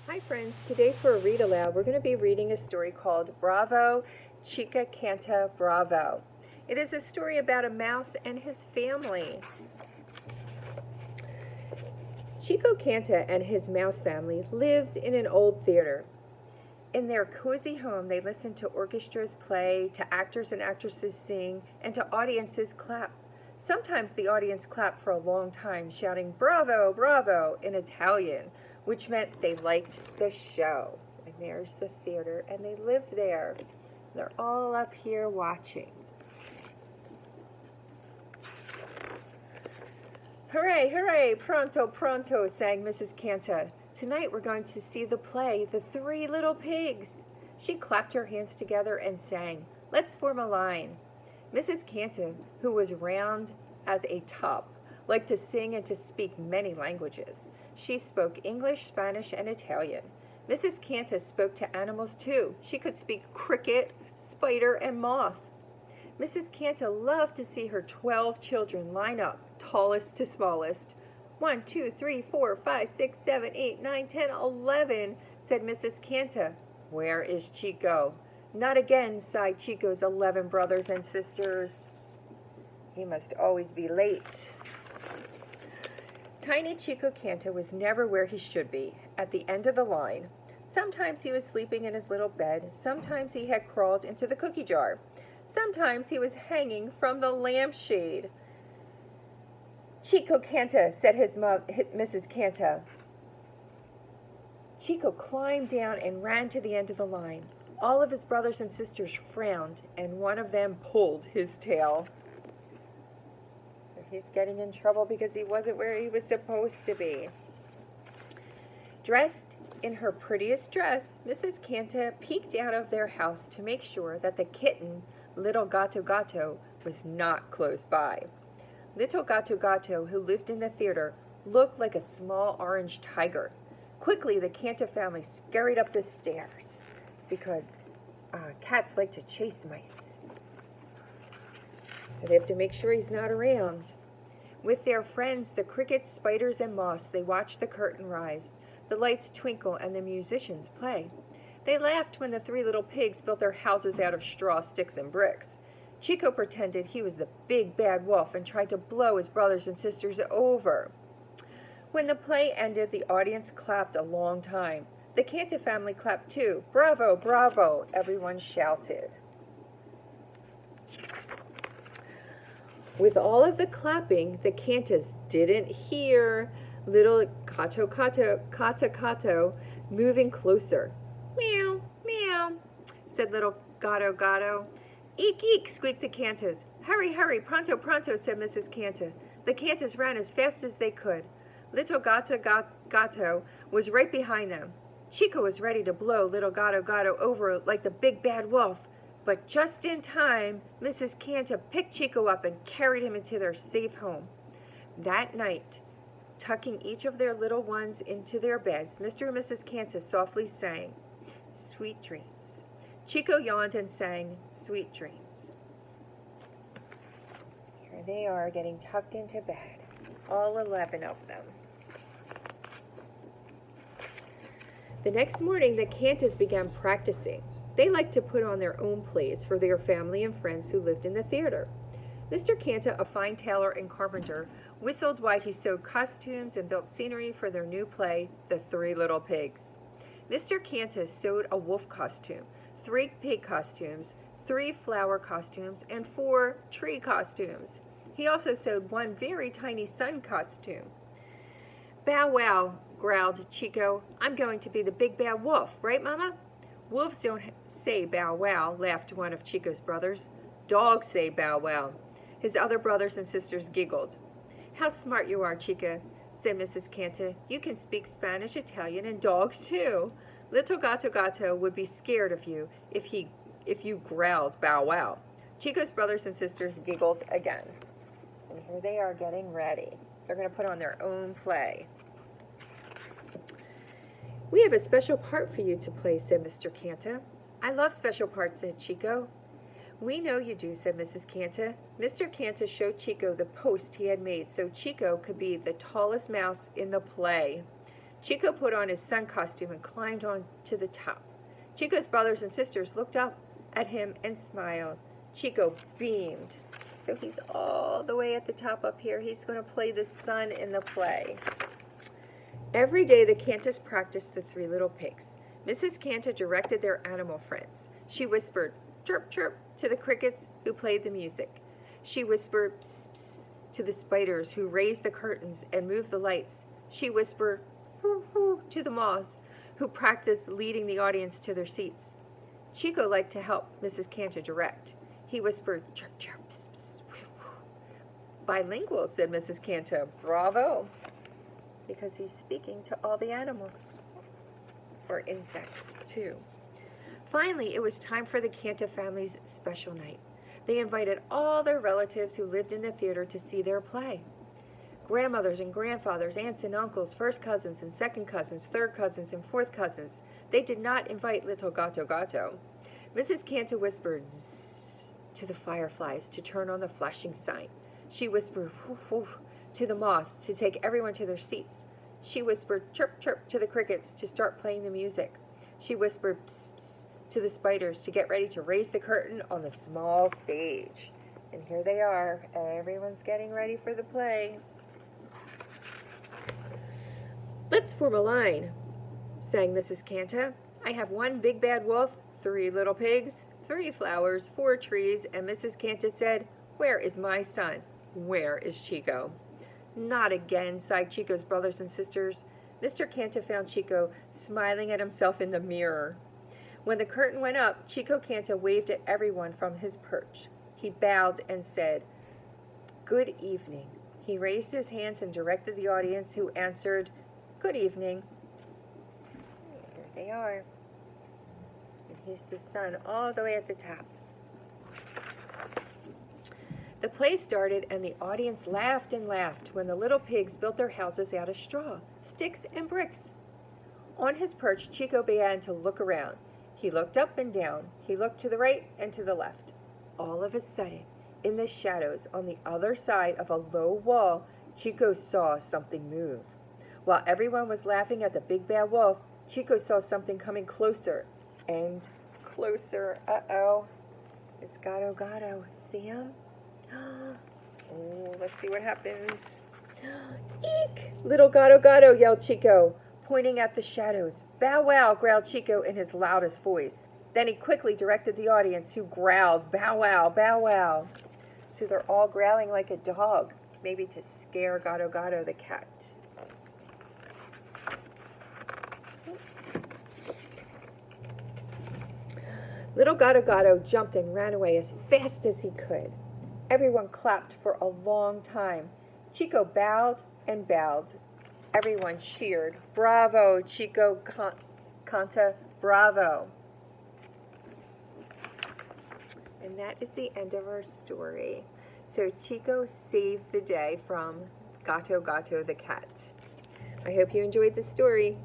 Hi friends, today for Read Aloud we're going to be reading a story called Bravo, Chica Canta Bravo. It is a story about a mouse and his family. Chico Canta and his mouse family lived in an old theater. In their cozy home they listened to orchestras play, to actors and actresses sing, and to audiences clap. Sometimes the audience clapped for a long time, shouting "Bravo, bravo" in Italian, which meant they liked the show. And there's the theater, and they live there. They're all up here watching. Hooray, hooray, pronto, pronto, sang Mrs. Canta. Tonight we're going to see the play, The Three Little Pigs. She clapped her hands together and sang, "Let's form a line." Mrs. Canta, who was round as a top, liked to sing and to speak many languages. She spoke English, Spanish, and Italian. Mrs. Canta spoke to animals too. She could speak cricket, spider, and moth. Mrs. Canta loved to see her 12 children line up, tallest to smallest. 1, 2, 3, 4, 5, 6, 7, 8, 9, 10, 11, said Mrs. Canta. Where is Chico? Not again, sighed Chico's 11 brothers and sisters. He must always be late. Tiny Chico Canta was never where he should be, at the end of the line. Sometimes he was sleeping in his little bed. Sometimes he had crawled into the cookie jar. Sometimes he was hanging from the lampshade. Chico Canta, said Mrs. Canta. Chico climbed down and ran to the end of the line. All of his brothers and sisters frowned, and one of them pulled his tail. So he's getting in trouble because he wasn't where he was supposed to be. Dressed in her prettiest dress, Mrs. Canta peeked out of their house to make sure that the kitten, Little Gato Gato, was not close by. Little Gato Gato, who lived in the theater, looked like a small orange tiger. Quickly, the Canta family scurried up the stairs. It's because cats like to chase mice. So they have to make sure he's not around. With their friends, the crickets, spiders, and moths, they watched the curtain rise, the lights twinkle, and the musicians play. They laughed when the three little pigs built their houses out of straw, sticks, and bricks. Chico pretended he was the big bad wolf and tried to blow his brothers and sisters over. When the play ended, the audience clapped a long time. The Canta family clapped too. Bravo, bravo, everyone shouted. With all of the clapping, the Cantas didn't hear little Cato Cato Cata Cato moving closer. Meow, meow, said little Gato Gato. Eek, eek, squeaked the Cantas. Hurry, hurry, pronto, pronto, said Mrs. Canta. The Cantas ran as fast as they could. Little Gato was right behind them. Chico was ready to blow little Gato Gato over like the big bad wolf, but just in time, Mrs. Canta picked Chico up and carried him into their safe home. That night, tucking each of their little ones into their beds, Mr. and Mrs. Canta softly sang, "Sweet dreams." Chico yawned and sang, "Sweet dreams." Here they are getting tucked into bed, all 11 of them. The next morning, the Cantas began practicing. They liked to put on their own plays for their family and friends who lived in the theater. Mr. Canta, a fine tailor and carpenter, whistled while he sewed costumes and built scenery for their new play, The Three Little Pigs. Mr. Canta sewed a wolf costume, 3 pig costumes, 3 flower costumes, and 4 tree costumes. He also sewed 1 very tiny sun costume. "Bow wow," growled Chico. "I'm going to be the big bad wolf, right, Mama?" "Wolves don't say bow wow," laughed one of Chico's brothers. "Dogs say bow wow." His other brothers and sisters giggled. "How smart you are, Chica," said Mrs. Canta. "You can speak Spanish, Italian, and dogs too. Little Gato Gato would be scared of you if you growled bow wow." Chico's brothers and sisters giggled again. And here they are getting ready. They're going to put on their own play. "We have a special part for you to play," said Mr. Canta. "I love special parts," said Chico. "We know you do," said Mrs. Canta. Mr. Canta showed Chico the post he had made so Chico could be the tallest mouse in the play. Chico put on his sun costume and climbed on to the top. Chico's brothers and sisters looked up at him and smiled. Chico beamed. So he's all the way at the top up here. He's going to play the sun in the play. Every day the Cantas practiced the Three Little Pigs. Mrs. Canta directed their animal friends. She whispered, chirp, chirp, to the crickets who played the music. She whispered, psst, psst, to the spiders who raised the curtains and moved the lights. She whispered, hoo, hoo, to the moths who practiced leading the audience to their seats. Chico liked to help Mrs. Canta direct. He whispered, chirp, chirp, psst, psst, whoo, whoo. Bilingual, said Mrs. Canta. Bravo. Because he's speaking to all the animals. Or insects, too. Finally, it was time for the Canta family's special night. They invited all their relatives who lived in the theater to see their play. Grandmothers and grandfathers, aunts and uncles, first cousins and second cousins, third cousins and fourth cousins. They did not invite little Gato Gato. Mrs. Canta whispered zzz to the fireflies to turn on the flashing sign. She whispered whoof, whoof, to the moths to take everyone to their seats. She whispered chirp, chirp to the crickets to start playing the music. She whispered psst, psst to the spiders to get ready to raise the curtain on the small stage. And here they are. Everyone's getting ready for the play. Let's form a line, sang Mrs. Canta. I have 1 big bad wolf, 3 little pigs, 3 flowers, 4 trees, and Mrs. Canta said, where is my son? Where is Chico? Not again, sighed Chico's brothers and sisters. Mr. Canta found Chico smiling at himself in the mirror. When the curtain went up, Chico Canta waved at everyone from his perch. He bowed and said, good evening. He raised his hands and directed the audience, who answered, good evening. There they are. And here's the sun all the way at the top. The play started, and the audience laughed and laughed when the little pigs built their houses out of straw, sticks, and bricks. On his perch, Chico began to look around. He looked up and down. He looked to the right and to the left. All of a sudden, in the shadows on the other side of a low wall, Chico saw something move. While everyone was laughing at the big bad wolf, Chico saw something coming closer and closer. Uh-oh. It's Gato Gato. See him? Oh, let's see what happens. Eek! Little Gato Gato, yelled Chico, pointing at the shadows. Bow wow, growled Chico in his loudest voice. Then he quickly directed the audience, who growled, bow wow, bow wow. So they're all growling like a dog, maybe to scare Gato Gato the cat. Little Gato Gato jumped and ran away as fast as he could. Everyone clapped for a long time. Chico bowed and bowed. Everyone cheered. Bravo, Chico Canta, bravo. And that is the end of our story. So Chico saved the day from Gato Gato the cat. I hope you enjoyed the story.